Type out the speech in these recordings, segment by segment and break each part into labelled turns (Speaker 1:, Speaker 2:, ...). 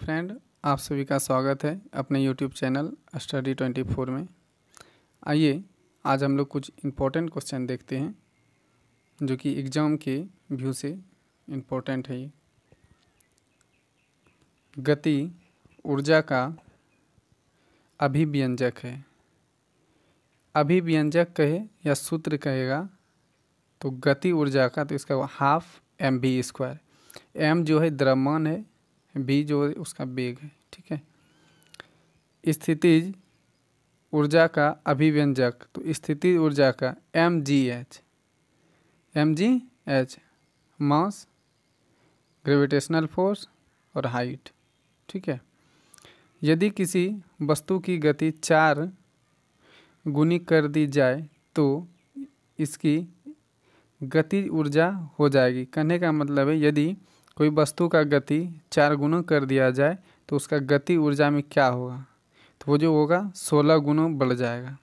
Speaker 1: Friend, आप सभी का स्वागत है अपने यूट्यूब चैनल स्टडी 24 में। आइए आज हम लोग कुछ इम्पोर्टेंट क्वेश्चन देखते हैं जो कि एग्ज़ाम के व्यू से इम्पोर्टेंट है। ये गति ऊर्जा का अभिव्यंजक है। अभिव्यंजक कहे या सूत्र कहेगा तो गति ऊर्जा का तो इसका हाफ mv²। m जो है द्रव्यमान है, v जो है उसका वेग है। ठीक है। स्थितिज ऊर्जा का अभिव्यंजक तो स्थितिज ऊर्जा का mgh मास, ग्रेविटेशनल फोर्स और हाइट। ठीक है। यदि किसी वस्तु की गति 4 गुनी कर दी जाए तो इसकी गति ऊर्जा हो जाएगी। कहने का मतलब है यदि कोई वस्तु का गति 4 गुना कर दिया जाए तो उसका गति ऊर्जा में क्या होगा, तो वो जो होगा 16 गुना बढ़ जाएगा।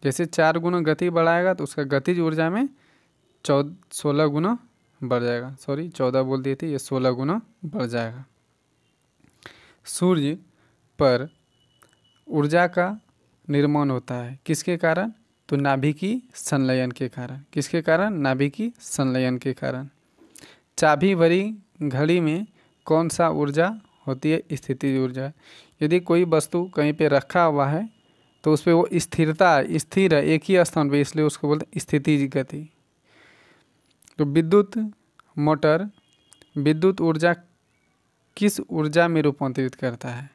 Speaker 1: जैसे 4 गुना गति बढ़ाएगा तो उसका गतिज ऊर्जा में 16 गुना बढ़ जाएगा। 14 बोल दिए थे, ये 16 गुना बढ़ जाएगा। सूर्य पर ऊर्जा का निर्माण होता है किसके कारण, तो नाभिकीय संलयन के कारण। किसके कारण, नाभिकीय संलयन के कारण। चाबी भरी घड़ी में कौन सा ऊर्जा होती है, स्थितिज ऊर्जा। यदि कोई वस्तु कहीं पे रखा हुआ है तो उस पर वो स्थिर है एक ही स्थान पे, इसलिए उसको बोलते हैं स्थितिज गति। तो विद्युत मोटर विद्युत ऊर्जा किस ऊर्जा में रूपांतरित करता है।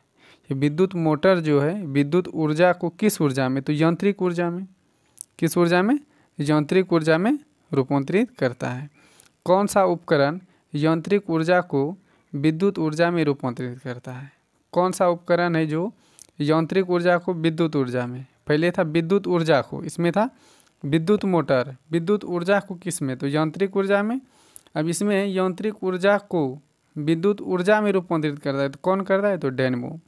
Speaker 1: ये विद्युत मोटर जो है विद्युत ऊर्जा को किस ऊर्जा में, तो यांत्रिक ऊर्जा में। किस ऊर्जा में, यांत्रिक ऊर्जा में रूपांतरित करता है। कौन सा उपकरण यांत्रिक ऊर्जा को विद्युत ऊर्जा में रूपांतरित करता है। कौन सा उपकरण है जो यांत्रिक ऊर्जा को विद्युत ऊर्जा में, पहले था विद्युत ऊर्जा को, इसमें था विद्युत मोटर, विद्युत ऊर्जा को किस में, तो यांत्रिक ऊर्जा में। अब इसमें यांत्रिक ऊर्जा को विद्युत ऊर्जा में रूपांतरित करता है तो कौन करता है, तो डायनेमो।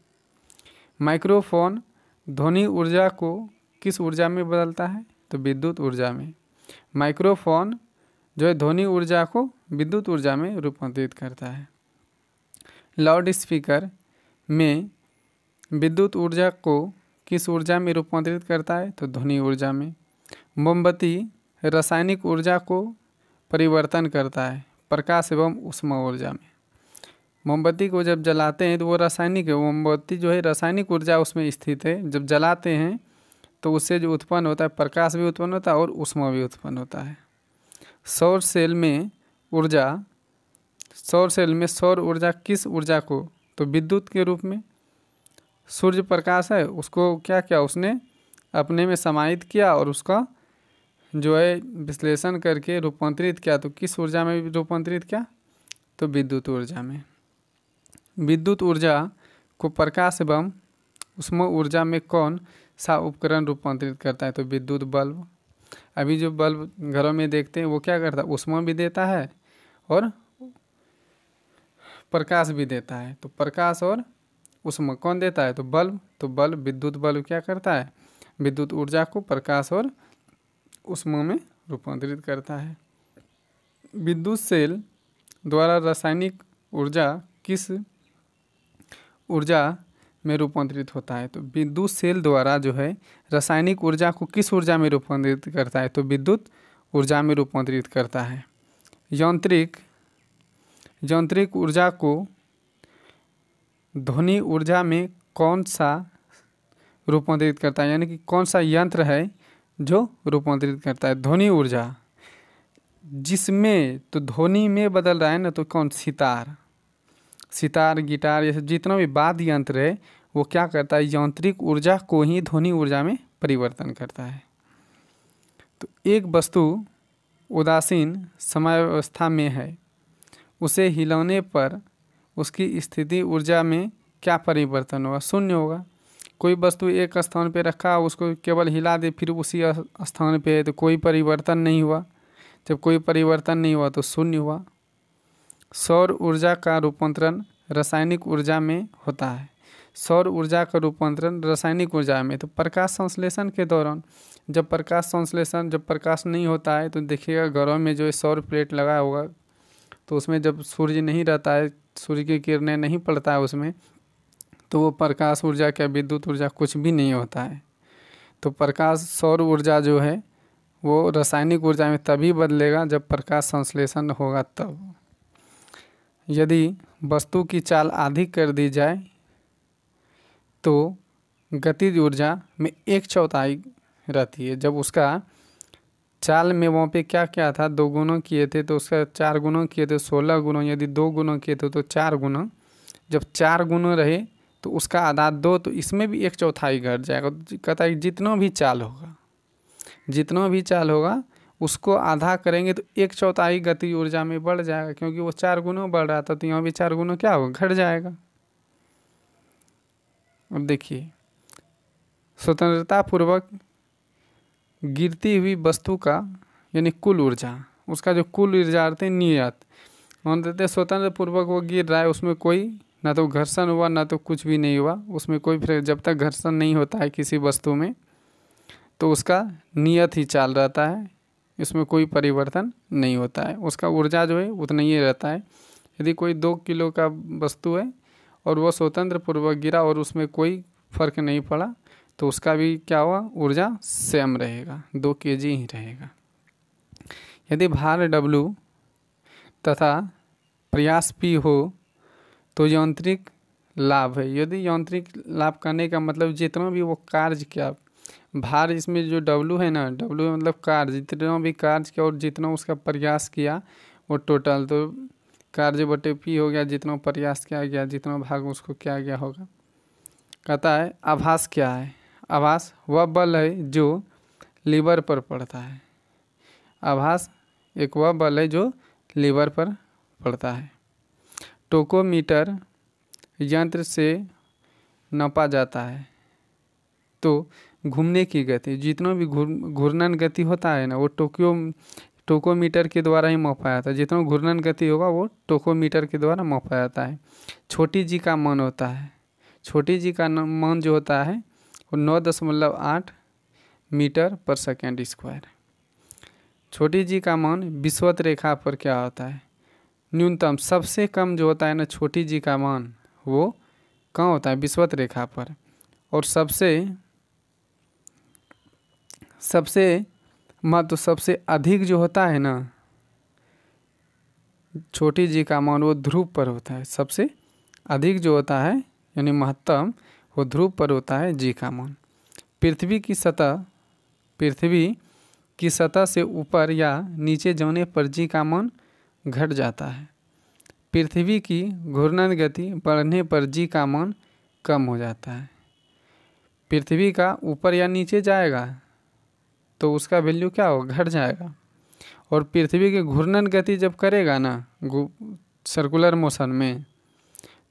Speaker 1: माइक्रोफोन ध्वनि ऊर्जा को किस ऊर्जा में बदलता है, तो विद्युत ऊर्जा में। माइक्रोफोन जो है ध्वनि ऊर्जा को विद्युत ऊर्जा में रूपांतरित करता है। लाउड स्पीकर में विद्युत ऊर्जा को किस ऊर्जा में रूपांतरित करता है, तो ध्वनि ऊर्जा में। मोमबत्ती रासायनिक ऊर्जा को परिवर्तन करता है प्रकाश एवं ऊष्मा ऊर्जा में। मोमबत्ती को जब जलाते हैं तो वो रासायनिक है, मोमबत्ती जो है रासायनिक ऊर्जा उसमें स्थित है। जब जलाते हैं तो उससे जो उत्पन्न होता है प्रकाश भी उत्पन्न होता है और ऊष्मा भी उत्पन्न होता है। सौर सेल में सौर ऊर्जा किस ऊर्जा को, तो विद्युत के रूप में। सूर्य प्रकाश है उसको क्या किया, उसने अपने में समाहित किया और उसका जो है विश्लेषण करके रूपांतरित किया, तो किस ऊर्जा में रूपांतरित किया, तो विद्युत ऊर्जा में। विद्युत ऊर्जा को प्रकाश एवं ऊष्मा ऊर्जा में कौन सा उपकरण रूपांतरित करता है, तो विद्युत बल्ब। अभी जो बल्ब घरों में देखते हैं वो क्या करता है, ऊष्मा भी देता है और प्रकाश भी देता है। तो प्रकाश और ऊष्मा कौन देता है, तो बल्ब। तो बल्ब विद्युत बल्ब क्या करता है, विद्युत ऊर्जा को प्रकाश और ऊष्मा में रूपांतरित करता है। विद्युत सेल द्वारा रासायनिक ऊर्जा किस ऊर्जा में रूपांतरित होता है, तो विद्युत सेल द्वारा जो है रासायनिक ऊर्जा को किस ऊर्जा में रूपांतरित करता है, तो विद्युत ऊर्जा में रूपांतरित करता है। यांत्रिक ऊर्जा को ध्वनि ऊर्जा में कौन सा रूपांतरित करता है, यानी कि कौन सा यंत्र है जो रूपांतरित करता है ध्वनि ऊर्जा, जिसमें तो ध्वनि में बदल रहा है ना, तो कौन, सितार गिटार ये सब जितना भी वाद्य यंत्र है वो क्या करता है, यांत्रिक ऊर्जा को ही ध्वनि ऊर्जा में परिवर्तन करता है। तो एक वस्तु उदासीन समयावस्था में है, उसे हिलाने पर उसकी स्थिति ऊर्जा में क्या परिवर्तन होगा, शून्य होगा। कोई वस्तु एक स्थान पे रखा उसको केवल हिला दे फिर उसी स्थान पे है तो कोई परिवर्तन नहीं हुआ। जब कोई परिवर्तन नहीं हुआ तो शून्य हुआ। सौर ऊर्जा का रूपांतरण रासायनिक ऊर्जा में होता है। सौर ऊर्जा का रूपांतरण रासायनिक ऊर्जा में, तो प्रकाश संश्लेषण के दौरान। जब प्रकाश नहीं होता है तो देखिएगा घरों में जो है सौर प्लेट लगा होगा तो उसमें जब सूर्य नहीं रहता है, सूर्य की किरणें नहीं पड़ता है उसमें, तो वो प्रकाश ऊर्जा क्या विद्युत ऊर्जा कुछ भी नहीं होता है। तो प्रकाश सौर ऊर्जा जो है वो रासायनिक ऊर्जा में तभी बदलेगा जब प्रकाश संश्लेषण होगा तब। यदि वस्तु की चाल आधी कर दी जाए तो गतिज ऊर्जा में 1/4 रहती है। जब उसका चाल में वहाँ पे क्या क्या था, 2 गुणों किए थे तो उसका 4 गुणों किए थे 16 गुणों, यदि 2 गुणों किए थे तो 4 गुणों। जब 4 गुणों रहे तो उसका आधा 2, तो इसमें भी 1/4 घट जाएगा। कहता है जितना भी चाल होगा उसको आधा करेंगे तो 1/4 गति ऊर्जा में बढ़ जाएगा, क्योंकि वो 4 गुणों बढ़ रहा था तो यहाँ भी 4 गुणों क्या होगा, घट जाएगा। अब देखिए, स्वतंत्रता पूर्वक गिरती हुई वस्तु का यानी कुल ऊर्जा, उसका जो कुल ऊर्जा आते हैं नियत, मान देते स्वतंत्र पूर्वक वो गिर रहा है, उसमें कोई ना तो घर्षण हुआ ना तो कुछ भी नहीं हुआ, उसमें कोई फिर जब तक घर्षण नहीं होता है किसी वस्तु में तो उसका नियत ही चाल रहता है, इसमें कोई परिवर्तन नहीं होता है, उसका ऊर्जा जो है उतना ही रहता है। यदि कोई 2 किलो का वस्तु है और वो स्वतंत्र पूर्वक गिरा और उसमें कोई फर्क नहीं पड़ा तो उसका भी क्या हुआ, ऊर्जा सेम रहेगा, 2 kg ही रहेगा। यदि भार W तथा प्रयास P हो तो यांत्रिक लाभ है। यदि यांत्रिक लाभ करने का मतलब जितना भी वो कार्य किया, भार इसमें जो W है ना, W मतलब कार्य, जितना भी कार्य किया और जितना उसका प्रयास किया वो टोटल, तो कार्य बटे P हो गया, जितना प्रयास किया गया, जितना भाग उसको किया गया होगा। कहता है आभास क्या है, आभास वह बल है जो लीवर पर पड़ता है। आभास एक वह बल है जो लीवर पर पड़ता है। टोकोमीटर यंत्र से नापा जाता है तो घूमने की गति, जितना भी घूर्णन गति होता है ना वो टोकोमीटर के द्वारा ही मापा जाता है। जितना घूर्णन गति होगा वो टोकोमीटर के द्वारा मापा जाता है। छोटी जी का मान होता है, छोटी जी का मान जो होता है वो 9.8 मीटर पर सेकेंड स्क्वायर। छोटी जी का मान विषुवत रेखा पर क्या होता है, न्यूनतम, सबसे कम जो होता है ना छोटी जी का मान वो कहाँ होता है, विषुवत रेखा पर। और सबसे अधिक जो होता है ना छोटी जी का मान वो ध्रुव पर होता है। सबसे अधिक जो होता है यानी महत्तम वो ध्रुव पर होता है जी का मान। पृथ्वी की सतह से ऊपर या नीचे जाने पर जी का मान घट जाता है। पृथ्वी की घूर्णन गति बढ़ने पर जी का मान कम हो जाता है। पृथ्वी का ऊपर या नीचे जाएगा तो उसका वैल्यू क्या होगा, घट जाएगा। और पृथ्वी की घूर्णन गति जब करेगा ना सर्कुलर मोशन में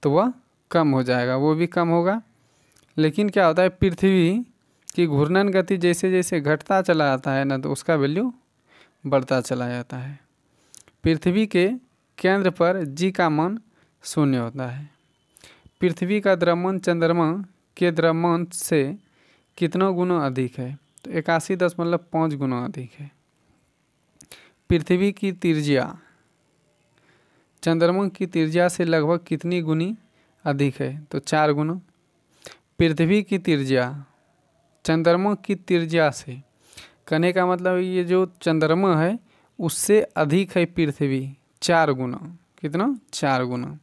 Speaker 1: तो वह कम हो जाएगा, वो भी कम होगा। लेकिन क्या होता है, पृथ्वी की घूर्णन गति जैसे जैसे घटता चला जाता है ना तो उसका वैल्यू बढ़ता चला जाता है। पृथ्वी के केंद्र पर जी का मान 0 होता है। पृथ्वी का द्रव्यमान चंद्रमा के द्रव्यमान से कितना गुना अधिक है, तो 81.5 गुना अधिक है। पृथ्वी की त्रिज्या चंद्रमा की त्रिज्या से लगभग कितनी गुनी अधिक है, तो 4 गुना। पृथ्वी की त्रिज्या चंद्रमा की त्रिज्या से, कहने का मतलब ये जो चंद्रमा है उससे अधिक है पृथ्वी 4 गुना। कितना, 4 गुना।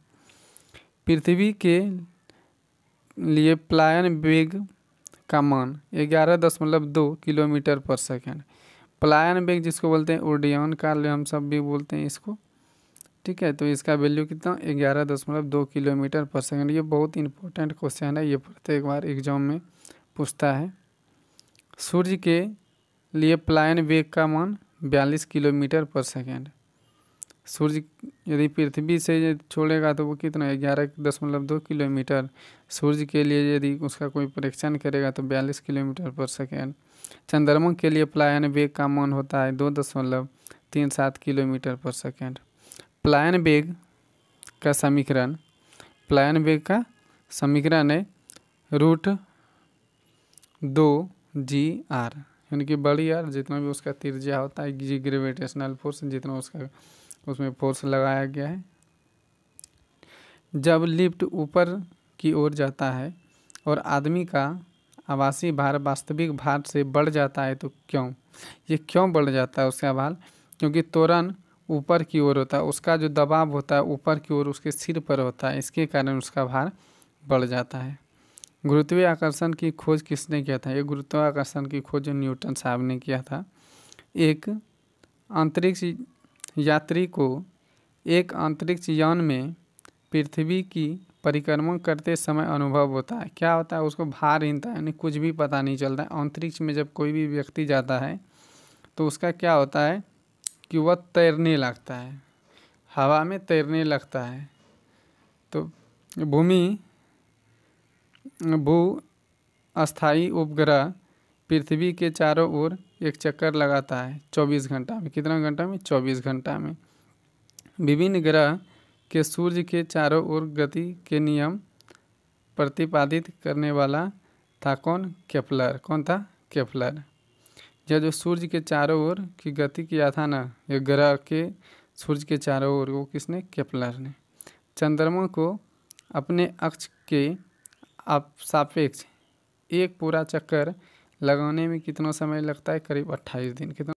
Speaker 1: पृथ्वी के लिए पलायन वेग का मान 11.2 किलोमीटर पर सेकेंड। पलायन वेग जिसको बोलते हैं उड्डयन काल हम सब भी बोलते हैं इसको, ठीक है। तो इसका वैल्यू कितना, 11.2 किलोमीटर पर सेकेंड। ये बहुत इंपॉर्टेंट क्वेश्चन है, ये प्रत्येक बार एग्जाम में पूछता है। सूर्य के लिए पलायन वेग का मान 42 किलोमीटर पर सेकेंड। सूर्य यदि पृथ्वी से छोड़ेगा तो वो कितना, 11.2 किलोमीटर। सूर्य के लिए यदि उसका कोई परीक्षण करेगा तो 42 किलोमीटर पर सेकेंड। चंद्रमा के लिए पलायन वेग का मान होता है 2.37 किलोमीटर पर सेकेंड। पलायन वेग का समीकरण है √2gr, यानी कि बड़ी आर जितना भी उसका त्रिज्या होता है, जी ग्रेविटेशनल फोर्स जितना उसका उसमें फोर्स लगाया गया है। जब लिफ्ट ऊपर की ओर जाता है और आदमी का आभासी भार वास्तविक भार से बढ़ जाता है तो क्यों? ये क्यों बढ़ जाता है उसका भार? क्योंकि त्वरण ऊपर की ओर होता है, उसका जो दबाव होता है ऊपर की ओर उसके सिर पर होता है, इसके कारण उसका भार बढ़ जाता है। गुरुत्वीय आकर्षण की खोज किसने किया था? ये गुरुत्वाकर्षण की खोज न्यूटन साहब ने किया था। एक अंतरिक्ष यात्री को एक अंतरिक्ष यान में पृथ्वी की परिक्रमा करते समय अनुभव होता है। क्या होता है? उसको भारहीनता यानी कुछ भी पता नहीं चलता है। अंतरिक्ष में जब कोई भी व्यक्ति जाता है तो उसका क्या होता है कि वह तैरने लगता है, हवा में तैरने लगता है। तो भू अस्थायी उपग्रह पृथ्वी के चारों ओर एक चक्कर लगाता है 24 घंटा में। कितना घंटा में? 24 घंटा में। विभिन्न ग्रह के सूर्य के चारों ओर गति के नियम प्रतिपादित करने वाला था कौन? केपलर। कौन था? केपलर। यह जो सूर्य के चारों ओर की गति किया था ना, ये ग्रह के सूर्य के चारों ओर, वो किसने? केपलर ने। चंद्रमा को अपने अक्ष के सापेक्ष एक पूरा चक्कर लगाने में कितना समय लगता है? करीब 28 दिन। कितना